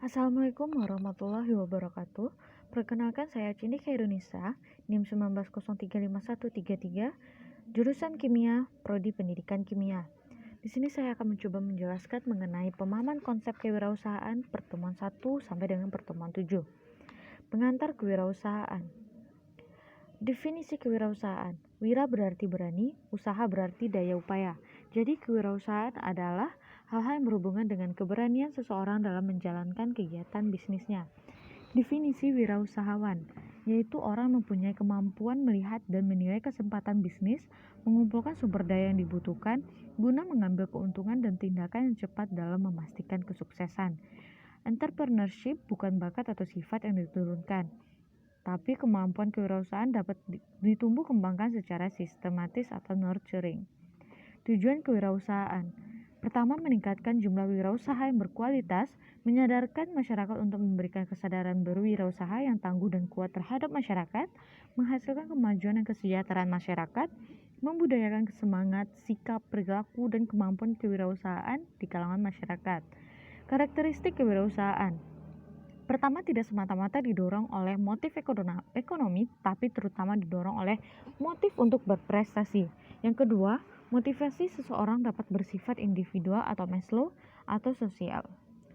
Assalamualaikum warahmatullahi wabarakatuh. Perkenalkan saya Cindy Khairunisa, NIM 19035133, jurusan Kimia, Prodi Pendidikan Kimia. Di sini saya akan mencoba menjelaskan mengenai pemahaman konsep kewirausahaan pertemuan 1 sampai dengan pertemuan 7. Pengantar kewirausahaan. Definisi kewirausahaan. Wira berarti berani, usaha berarti daya upaya. Jadi kewirausahaan adalah hal-hal yang berhubungan dengan keberanian seseorang dalam menjalankan kegiatan bisnisnya. Definisi wirausahawan, yaitu orang mempunyai kemampuan melihat dan menilai kesempatan bisnis, mengumpulkan sumber daya yang dibutuhkan, guna mengambil keuntungan dan tindakan yang cepat dalam memastikan kesuksesan. Entrepreneurship bukan bakat atau sifat yang diturunkan, tapi kemampuan kewirausahaan dapat ditumbuh kembangkan secara sistematis atau nurturing. Tujuan kewirausahaan. Pertama, meningkatkan jumlah wirausaha yang berkualitas, menyadarkan masyarakat untuk memberikan kesadaran berwirausaha yang tangguh dan kuat terhadap masyarakat, menghasilkan kemajuan dan kesejahteraan masyarakat, membudayakan semangat, sikap, perilaku, dan kemampuan kewirausahaan di kalangan masyarakat. Karakteristik kewirausahaan. Pertama, tidak semata-mata didorong oleh motif ekonomi, tapi terutama didorong oleh motif untuk berprestasi. Yang kedua, motivasi seseorang dapat bersifat individual atau Maslow, atau sosial,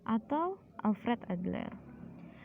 atau Alfred Adler.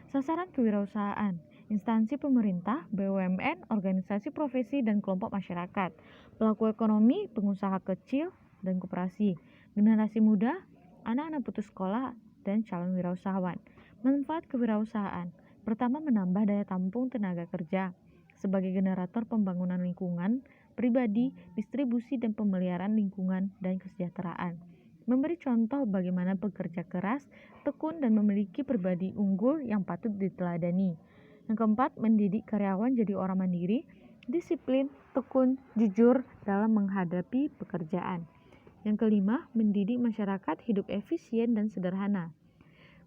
Sasaran kewirausahaan, instansi pemerintah, BUMN, organisasi profesi, dan kelompok masyarakat, pelaku ekonomi, pengusaha kecil, dan koperasi, generasi muda, anak-anak putus sekolah, dan calon wirausahawan. Manfaat kewirausahaan. Pertama, menambah daya tampung tenaga kerja sebagai generator pembangunan lingkungan, pribadi, distribusi dan pemeliharaan lingkungan dan kesejahteraan. Memberi contoh bagaimana bekerja keras, tekun dan memiliki pribadi unggul yang patut diteladani. Yang keempat, mendidik karyawan jadi orang mandiri, disiplin, tekun, jujur dalam menghadapi pekerjaan. Yang kelima, mendidik masyarakat hidup efisien dan sederhana.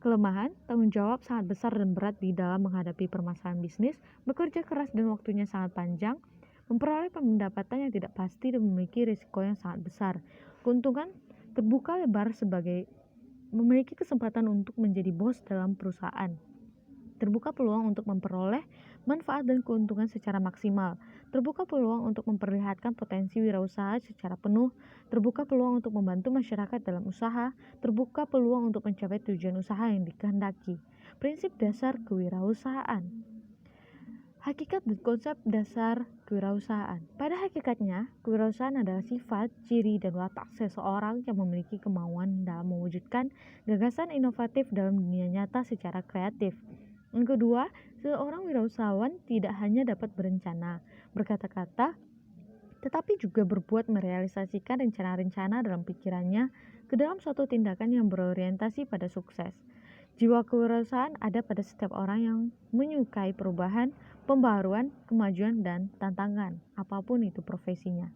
Kelemahan, tanggung jawab sangat besar dan berat di dalam menghadapi permasalahan bisnis, bekerja keras dan waktunya sangat panjang, memperoleh pendapatan yang tidak pasti dan memiliki risiko yang sangat besar. Keuntungan, terbuka lebar sebagai memiliki kesempatan untuk menjadi bos dalam perusahaan. Terbuka peluang untuk memperoleh manfaat dan keuntungan secara maksimal. Terbuka peluang untuk memperlihatkan potensi wirausaha secara penuh. Terbuka peluang untuk membantu masyarakat dalam usaha. Terbuka peluang untuk mencapai tujuan usaha yang dikehendaki. Prinsip dasar kewirausahaan. Hakikat dan konsep dasar kewirausahaan. Pada hakikatnya, kewirausahaan adalah sifat, ciri, dan watak seseorang yang memiliki kemauan dalam mewujudkan gagasan inovatif dalam dunia nyata secara kreatif. Yang kedua, seorang wirausahawan tidak hanya dapat berencana, berkata-kata, tetapi juga berbuat merealisasikan rencana-rencana dalam pikirannya ke dalam suatu tindakan yang berorientasi pada sukses. Jiwa kewirausahaan ada pada setiap orang yang menyukai perubahan, pembaruan, kemajuan, dan tantangan, apapun itu profesinya.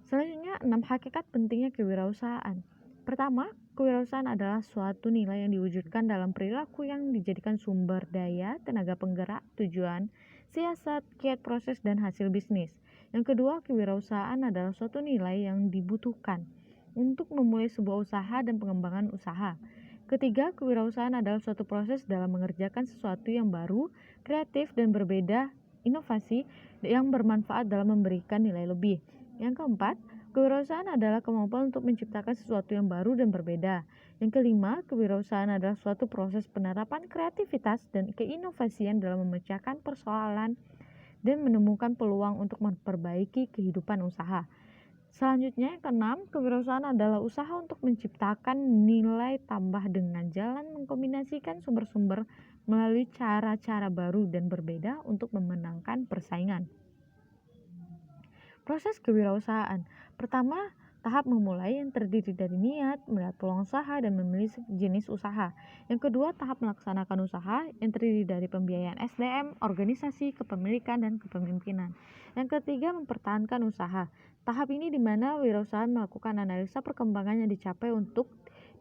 Selanjutnya, 6 hakikat pentingnya kewirausahaan. Pertama, kewirausahaan adalah suatu nilai yang diwujudkan dalam perilaku yang dijadikan sumber daya, tenaga penggerak, tujuan, siasat, kiat proses, dan hasil bisnis. Yang kedua, kewirausahaan adalah suatu nilai yang dibutuhkan untuk memulai sebuah usaha dan pengembangan usaha. Ketiga, kewirausahaan adalah suatu proses dalam mengerjakan sesuatu yang baru, kreatif, dan berbeda, inovasi yang bermanfaat dalam memberikan nilai lebih. Yang keempat, kewirausahaan adalah kemampuan untuk menciptakan sesuatu yang baru dan berbeda. Yang kelima, kewirausahaan adalah suatu proses penerapan kreativitas dan keinovasian dalam memecahkan persoalan dan menemukan peluang untuk memperbaiki kehidupan usaha. Selanjutnya, yang keenam, kewirausahaan adalah usaha untuk menciptakan nilai tambah dengan jalan mengkombinasikan sumber-sumber melalui cara-cara baru dan berbeda untuk memenangkan persaingan. Proses kewirausahaan. Pertama, tahap memulai yang terdiri dari niat, melihat peluang usaha, dan memilih jenis usaha. Yang kedua, tahap melaksanakan usaha yang terdiri dari pembiayaan SDM, organisasi, kepemilikan, dan kepemimpinan. Yang ketiga, mempertahankan usaha. Tahap ini di mana wirausahaan melakukan analisa perkembangan yang dicapai untuk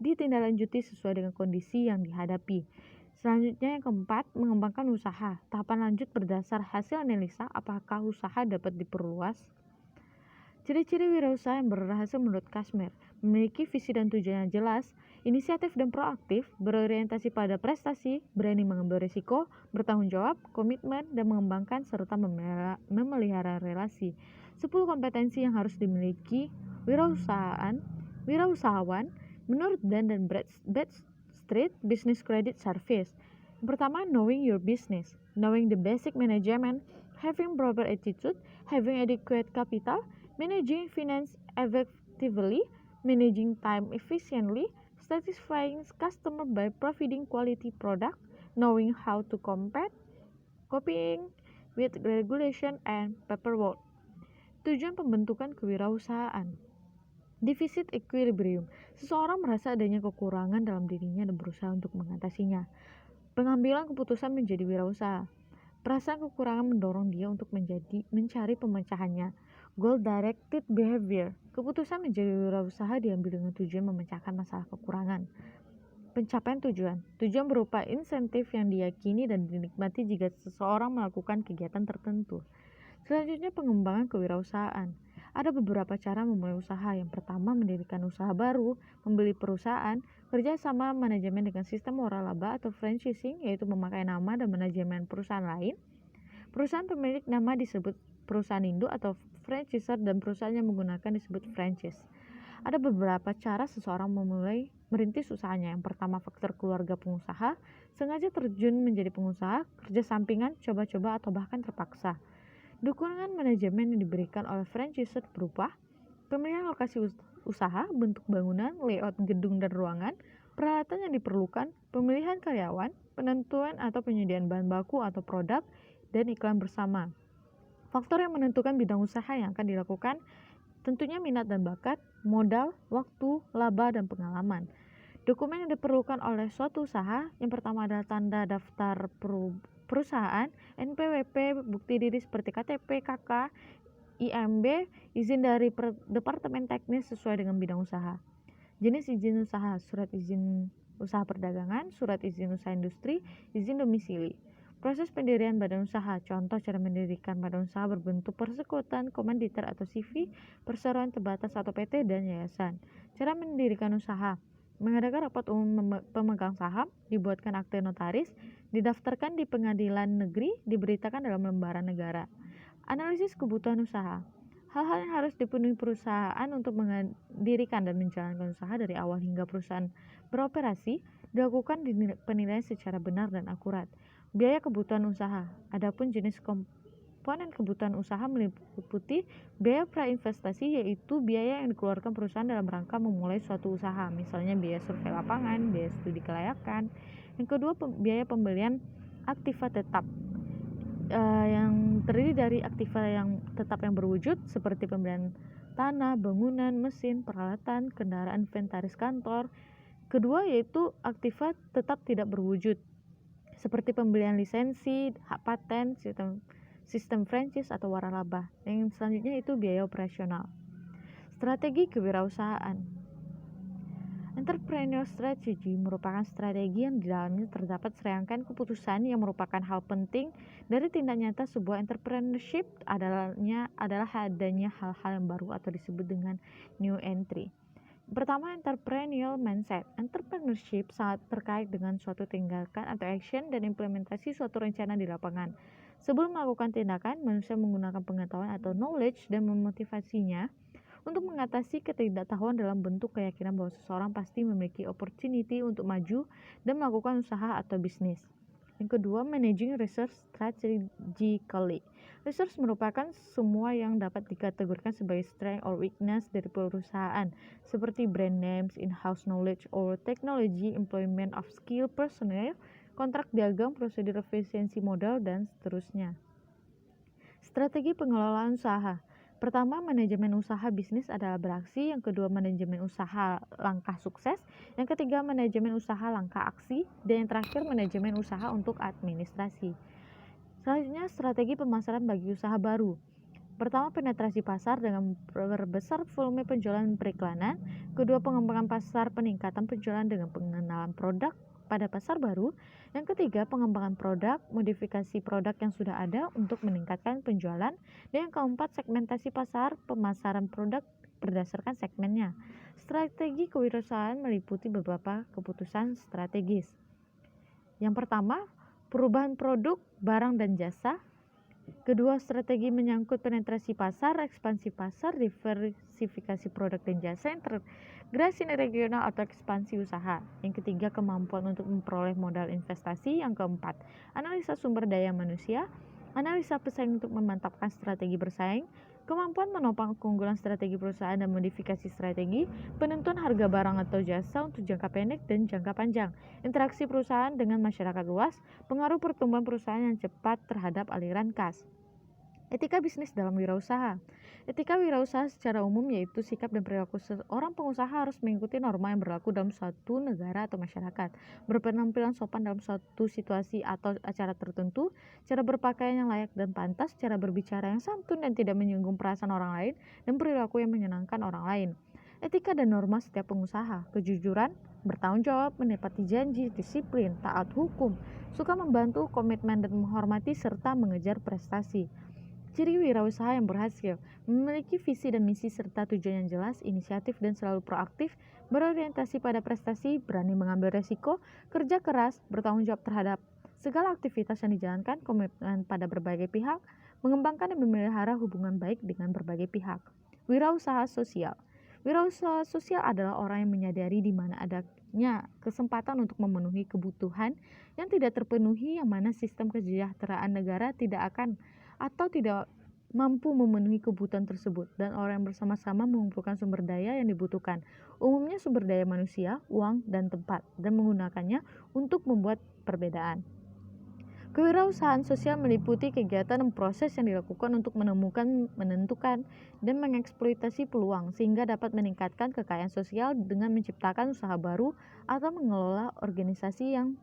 ditindaklanjuti sesuai dengan kondisi yang dihadapi. Selanjutnya, yang keempat, mengembangkan usaha. Tahapan lanjut berdasar hasil analisa apakah usaha dapat diperluas. Ciri-ciri wirausaha yang berhasil menurut Kashmir: memiliki visi dan tujuan yang jelas, Inisiatif dan proaktif, berorientasi pada prestasi, berani mengambil risiko, bertanggung jawab, komitmen, dan mengembangkan serta memelihara relasi. 10 kompetensi yang harus dimiliki wirausahawan menurut Dan dan Bradstreet Business Credit Service. Yang pertama, knowing your business, knowing the basic management, having proper attitude, having adequate capital, managing finance effectively, managing time efficiently, satisfying customer by providing quality product, knowing how to coping with regulation and paperwork. Tujuan pembentukan kewirausahaan. Defisit equilibrium. Seseorang merasa adanya kekurangan dalam dirinya dan berusaha untuk mengatasinya. Pengambilan keputusan menjadi wirausaha. Perasaan kekurangan mendorong dia untuk mencari pemecahannya. Goal-directed behavior. Keputusan menjadi wirausaha diambil dengan tujuan memecahkan masalah kekurangan. Pencapaian tujuan. Tujuan berupa insentif yang diyakini dan dinikmati jika seseorang melakukan kegiatan tertentu. Selanjutnya, pengembangan kewirausahaan. Ada beberapa cara memulai usaha. Yang pertama, mendirikan usaha baru, membeli perusahaan, kerjasama manajemen dengan sistem waralaba atau franchising, yaitu memakai nama dan manajemen perusahaan lain. Perusahaan pemilik nama disebut perusahaan induk atau franchisor, dan perusahaan yang menggunakan disebut franchise. Ada beberapa cara seseorang merintis usahanya. Yang pertama, faktor keluarga pengusaha, sengaja terjun menjadi pengusaha, kerja sampingan, coba-coba atau bahkan terpaksa. Dukungan manajemen yang diberikan oleh franchisor berupa pemilihan lokasi usaha, bentuk bangunan, layout gedung dan ruangan, peralatan yang diperlukan, pemilihan karyawan, penentuan atau penyediaan bahan baku atau produk, dan iklan bersama. Faktor yang menentukan bidang usaha yang akan dilakukan tentunya minat dan bakat, modal, waktu, laba, dan pengalaman. Dokumen yang diperlukan oleh suatu usaha, yang pertama adalah tanda daftar perusahaan, NPWP, bukti diri seperti KTP, KK, IMB, izin dari Departemen Teknis sesuai dengan bidang usaha. Jenis izin usaha, surat izin usaha perdagangan, surat izin usaha industri, izin domisili. Proses pendirian badan usaha, contoh cara mendirikan badan usaha berbentuk persekutuan, komanditer atau CV, perseroan terbatas atau PT, dan yayasan. Cara mendirikan usaha, mengadakan rapat umum pemegang saham, dibuatkan akte notaris, didaftarkan di pengadilan negeri, diberitakan dalam lembaran negara. Analisis kebutuhan usaha. Hal-hal yang harus dipenuhi perusahaan untuk mendirikan dan menjalankan usaha dari awal hingga perusahaan beroperasi dilakukan penilaian secara benar dan akurat. Biaya kebutuhan usaha. Adapun jenis komponen kebutuhan usaha meliputi biaya prainvestasi, yaitu biaya yang dikeluarkan perusahaan dalam rangka memulai suatu usaha, misalnya biaya survei lapangan, biaya studi kelayakan. Yang kedua, biaya pembelian aktiva tetap, yang terdiri dari aktiva yang tetap yang berwujud seperti pembelian tanah, bangunan, mesin, peralatan, kendaraan, inventaris kantor. Kedua yaitu aktiva tetap tidak berwujud seperti pembelian lisensi, hak paten, sistem franchise atau waralaba. Yang selanjutnya itu biaya operasional. Strategi kewirausahaan. Entrepreneur strategy merupakan strategi yang di dalamnya terdapat serangkaian keputusan yang merupakan hal penting dari tindak nyata sebuah entrepreneurship adalah adanya hal-hal yang baru atau disebut dengan new entry. Pertama, entrepreneurial mindset. Entrepreneurship sangat terkait dengan suatu tindakan atau action dan implementasi suatu rencana di lapangan. Sebelum melakukan tindakan, manusia menggunakan pengetahuan atau knowledge dan memotivasinya untuk mengatasi ketidaktahuan dalam bentuk keyakinan bahwa seseorang pasti memiliki opportunity untuk maju dan melakukan usaha atau bisnis. Yang kedua, managing research strategically. Research merupakan semua yang dapat dikategorikan sebagai strength or weakness dari perusahaan, seperti brand names, in-house knowledge or technology, employment of skilled personnel, kontrak dagang, prosedur efisiensi modal, dan seterusnya. Strategi pengelolaan usaha. Pertama, manajemen usaha bisnis adalah beraksi. Yang kedua, manajemen usaha langkah sukses. Yang ketiga, manajemen usaha langkah aksi. Dan yang terakhir, manajemen usaha untuk administrasi. Selanjutnya, strategi pemasaran bagi usaha baru. Pertama, penetrasi pasar dengan perbesar volume penjualan periklanan. Kedua, pengembangan pasar, peningkatan penjualan dengan pengenalan produk pada pasar baru. Yang ketiga, pengembangan produk, modifikasi produk yang sudah ada untuk meningkatkan penjualan. Dan yang keempat, segmentasi pasar, pemasaran produk berdasarkan segmennya. Strategi kewirausahaan meliputi beberapa keputusan strategis. Yang pertama, perubahan produk, barang, dan jasa. Kedua, strategi menyangkut penetrasi pasar, ekspansi pasar, diversifikasi produk dan jasa, integrasi regional atau ekspansi usaha. Yang ketiga, kemampuan untuk memperoleh modal investasi. Yang keempat, analisa sumber daya manusia, analisa pesaing untuk memantapkan strategi bersaing, kemampuan menopang keunggulan strategi perusahaan dan modifikasi strategi, penentuan harga barang atau jasa untuk jangka pendek dan jangka panjang, interaksi perusahaan dengan masyarakat luas, pengaruh pertumbuhan perusahaan yang cepat terhadap aliran kas. Etika bisnis dalam wirausaha. Etika wirausaha secara umum yaitu sikap dan perilaku seorang pengusaha harus mengikuti norma yang berlaku dalam suatu negara atau masyarakat, berpenampilan sopan dalam suatu situasi atau acara tertentu, cara berpakaian yang layak dan pantas, cara berbicara yang santun dan tidak menyinggung perasaan orang lain, dan perilaku yang menyenangkan orang lain. Etika dan norma setiap pengusaha, kejujuran, bertanggung jawab, menepati janji, disiplin, taat hukum, suka membantu, komitmen dan menghormati serta mengejar prestasi. Ciri wirausaha yang berhasil, memiliki visi dan misi serta tujuan yang jelas, inisiatif dan selalu proaktif, berorientasi pada prestasi, berani mengambil resiko, kerja keras, bertanggung jawab terhadap segala aktivitas yang dijalankan, komitmen pada berbagai pihak, mengembangkan dan memelihara hubungan baik dengan berbagai pihak. Wirausaha sosial. Wirausaha sosial adalah orang yang menyadari di mana adanya kesempatan untuk memenuhi kebutuhan yang tidak terpenuhi, yang mana sistem kesejahteraan negara tidak akan atau tidak mampu memenuhi kebutuhan tersebut, dan orang yang bersama-sama mengumpulkan sumber daya yang dibutuhkan, umumnya sumber daya manusia, uang, dan tempat, dan menggunakannya untuk membuat perbedaan. Kewirausahaan sosial meliputi kegiatan dan proses yang dilakukan untuk menemukan, menentukan, dan mengeksploitasi peluang sehingga dapat meningkatkan kekayaan sosial dengan menciptakan usaha baru atau mengelola organisasi yang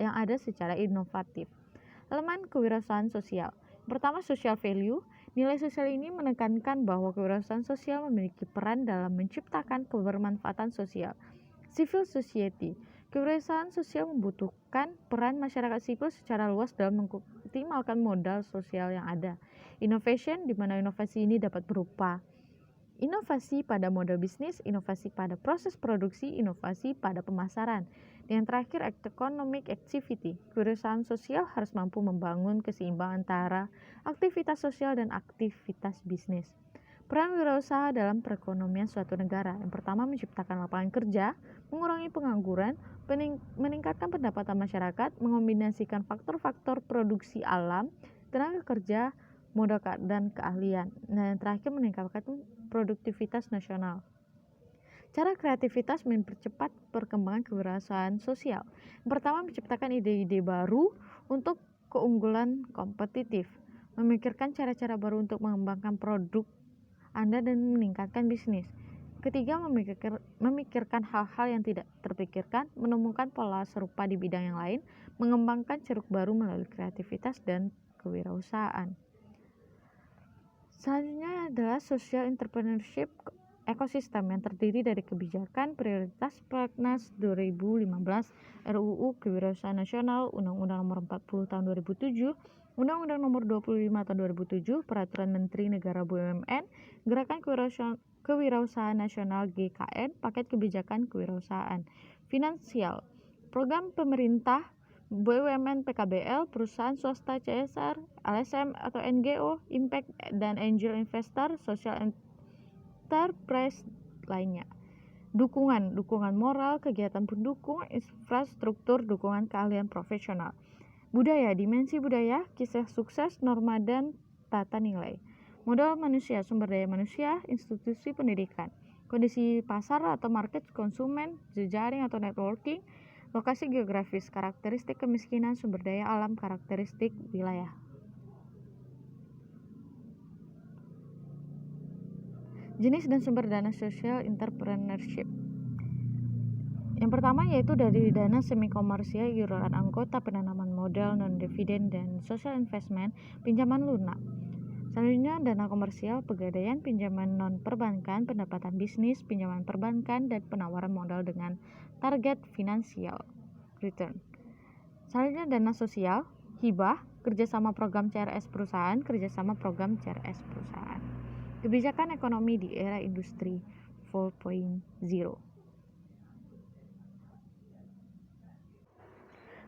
ada secara inovatif. Elemen kewirausahaan sosial. Pertama, social value. Nilai sosial ini menekankan bahwa kewirausahaan sosial memiliki peran dalam menciptakan kebermanfaatan sosial. Civil society. Kewirausahaan sosial membutuhkan peran masyarakat sipil secara luas dalam mengoptimalkan modal sosial yang ada. Innovation, di mana inovasi ini dapat berupa inovasi pada model bisnis, inovasi pada proses produksi, inovasi pada pemasaran. Yang terakhir, economic activity. Kewirausahaan sosial harus mampu membangun keseimbangan antara aktivitas sosial dan aktivitas bisnis. Peran wirausaha dalam perekonomian suatu negara. Yang pertama, menciptakan lapangan kerja, mengurangi pengangguran, meningkatkan pendapatan masyarakat, mengombinasikan faktor-faktor produksi alam, tenaga kerja, modal dan keahlian. Dan yang terakhir, meningkatkan produktivitas nasional. Cara kreativitas mempercepat perkembangan kewirausahaan sosial. Yang pertama, menciptakan ide-ide baru untuk keunggulan kompetitif, memikirkan cara-cara baru untuk mengembangkan produk Anda dan meningkatkan bisnis. Ketiga, memikirkan hal-hal yang tidak terpikirkan, menemukan pola serupa di bidang yang lain, mengembangkan ceruk baru melalui kreativitas dan kewirausahaan. Selanjutnya adalah social entrepreneurship ekosistem yang terdiri dari kebijakan prioritas Prolegnas 2015, RUU Kewirausahaan Nasional, Undang-Undang Nomor 40 Tahun 2007, Undang-Undang Nomor 25 Tahun 2007, Peraturan Menteri Negara BUMN, Gerakan Kewirausahaan Nasional GKN, Paket Kebijakan Kewirausahaan. Finansial, program pemerintah, BUMN PKBL, perusahaan swasta CSR, LSM atau NGO, impact dan angel investor, social enterprise lainnya. Dukungan moral, kegiatan pendukung, infrastruktur, dukungan keahlian profesional. Budaya, dimensi budaya, kisah sukses, norma dan tata nilai. Modal manusia, sumber daya manusia, institusi pendidikan. Kondisi pasar atau market, konsumen, jejaring atau networking. Lokasi geografis, karakteristik kemiskinan, sumber daya alam, karakteristik wilayah. Jenis dan sumber dana social entrepreneurship. Yang pertama yaitu dari dana semi komersial, iuran anggota, penanaman modal, non-dividen, dan social investment, pinjaman lunak. Selanjutnya dana komersial, pegadaian, pinjaman non-perbankan, pendapatan bisnis, pinjaman perbankan, dan penawaran modal dengan target finansial return. Selanjutnya dana sosial, hibah, kerjasama program CRS perusahaan, kerjasama program CRS perusahaan. Kebijakan ekonomi di era industri 4.0.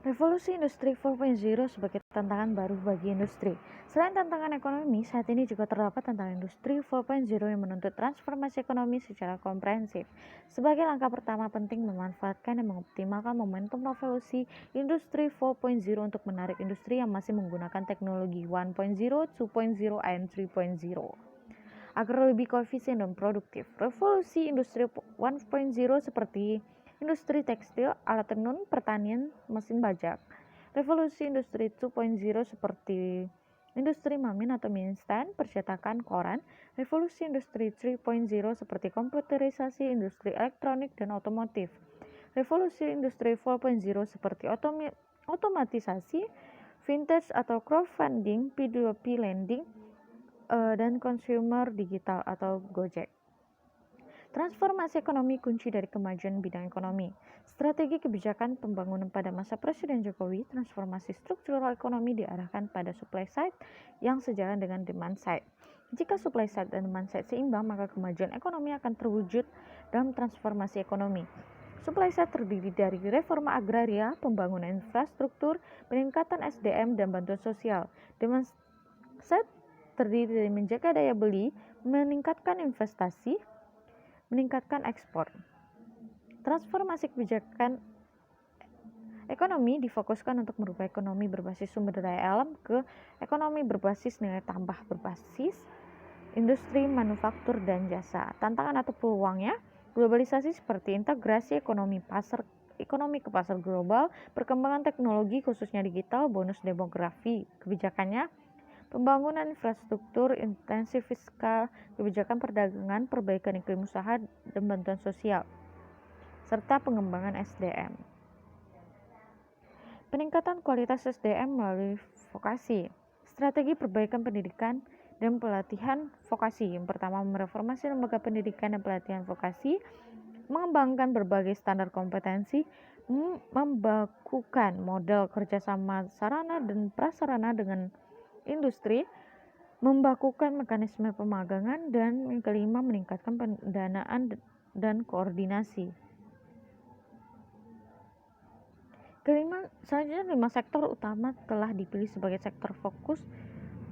Revolusi Industri 4.0 sebagai tantangan baru bagi industri. Selain tantangan ekonomi, saat ini juga terdapat tantangan industri 4.0 yang menuntut transformasi ekonomi secara komprehensif. Sebagai langkah pertama penting memanfaatkan dan mengoptimalkan momentum revolusi industri 4.0 untuk menarik industri yang masih menggunakan teknologi 1.0, 2.0, and 3.0 agar lebih koefisien dan produktif. Revolusi industri 1.0 seperti industri tekstil, alat tenun, pertanian, mesin bajak. Revolusi industri 2.0 seperti industri mamin atau mie instan, percetakan, koran. Revolusi industri 3.0 seperti komputerisasi, industri elektronik, dan otomotif. Revolusi industri 4.0 seperti otomatisasi, vintage atau crowdfunding, P2P lending, dan consumer digital atau Gojek. Transformasi ekonomi kunci dari kemajuan bidang ekonomi. Strategi kebijakan pembangunan pada masa Presiden Jokowi, transformasi struktural ekonomi diarahkan pada supply side yang sejalan dengan demand side. Jika supply side dan demand side seimbang, maka kemajuan ekonomi akan terwujud dalam transformasi ekonomi. Supply side terdiri dari reforma agraria, pembangunan infrastruktur, peningkatan SDM, dan bantuan sosial. Demand side terdiri dari menjaga daya beli, meningkatkan investasi, meningkatkan ekspor. Transformasi kebijakan ekonomi difokuskan untuk merubah ekonomi berbasis sumber daya alam ke ekonomi berbasis nilai tambah berbasis industri, manufaktur, dan jasa. Tantangan atau peluangnya, globalisasi seperti integrasi ekonomi ke pasar global, perkembangan teknologi khususnya digital, bonus demografi. Kebijakannya, pembangunan infrastruktur, intensif fiskal, kebijakan perdagangan, perbaikan iklim usaha, dan bantuan sosial, serta pengembangan SDM. Peningkatan kualitas SDM melalui vokasi. Strategi perbaikan pendidikan dan pelatihan vokasi. Yang pertama, mereformasi lembaga pendidikan dan pelatihan vokasi, mengembangkan berbagai standar kompetensi, membakukan model kerjasama sarana dan prasarana dengan industri, membakukan mekanisme pemagangan, dan yang kelima, meningkatkan pendanaan dan koordinasi. Selanjutnya 5 sektor utama telah dipilih sebagai sektor fokus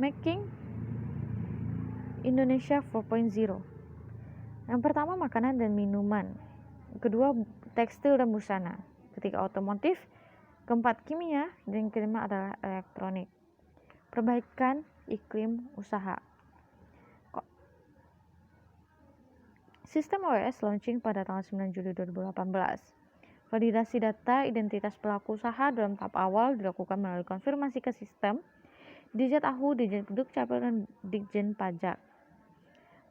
Making Indonesia 4.0. Yang pertama, makanan dan minuman. Kedua, tekstil dan busana. Ketiga, otomotif. Keempat, kimia. Dan yang kelima adalah elektronik. Perbaikan iklim usaha. Sistem OES launching pada tanggal 9 Juli 2018. Validasi data identitas pelaku usaha dalam tahap awal dilakukan melalui konfirmasi ke sistem Dijen AHU, Dijen Dukcapil, dan Dijen Pajak.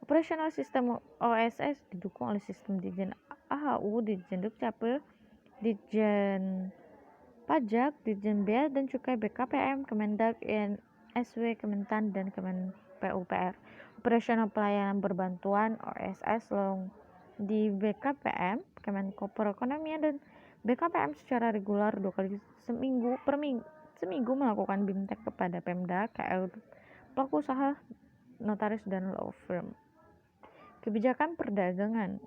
Operasional sistem OSS didukung oleh sistem Dijen AHU, Dijen Dukcapil, Dijen Pajak, Dijen Bea dan Cukai, BKPM, Kemendag, INSW, Kementan, dan Kemen PUPR. Operasional pelayanan berbantuan OSS di BKPM, Kemenko Perekonomian, dan BKPM secara regular 2 kali seminggu melakukan BIMTEK kepada Pemda, KL, pelaku usaha, notaris, dan law firm. Kebijakan perdagangan.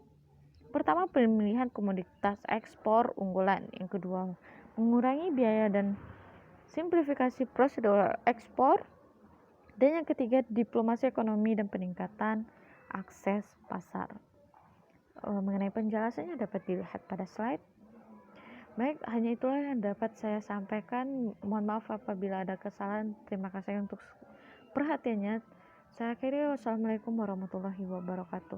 Pertama, pemilihan komoditas ekspor unggulan. Yang kedua, mengurangi biaya dan simplifikasi prosedur ekspor. Dan yang ketiga, diplomasi ekonomi dan peningkatan akses pasar. Mengenai penjelasannya dapat dilihat pada slide. Baik, hanya itulah yang dapat saya sampaikan. Mohon maaf apabila ada kesalahan. Terima kasih untuk perhatiannya. Saya akhiri, wassalamualaikum warahmatullahi wabarakatuh.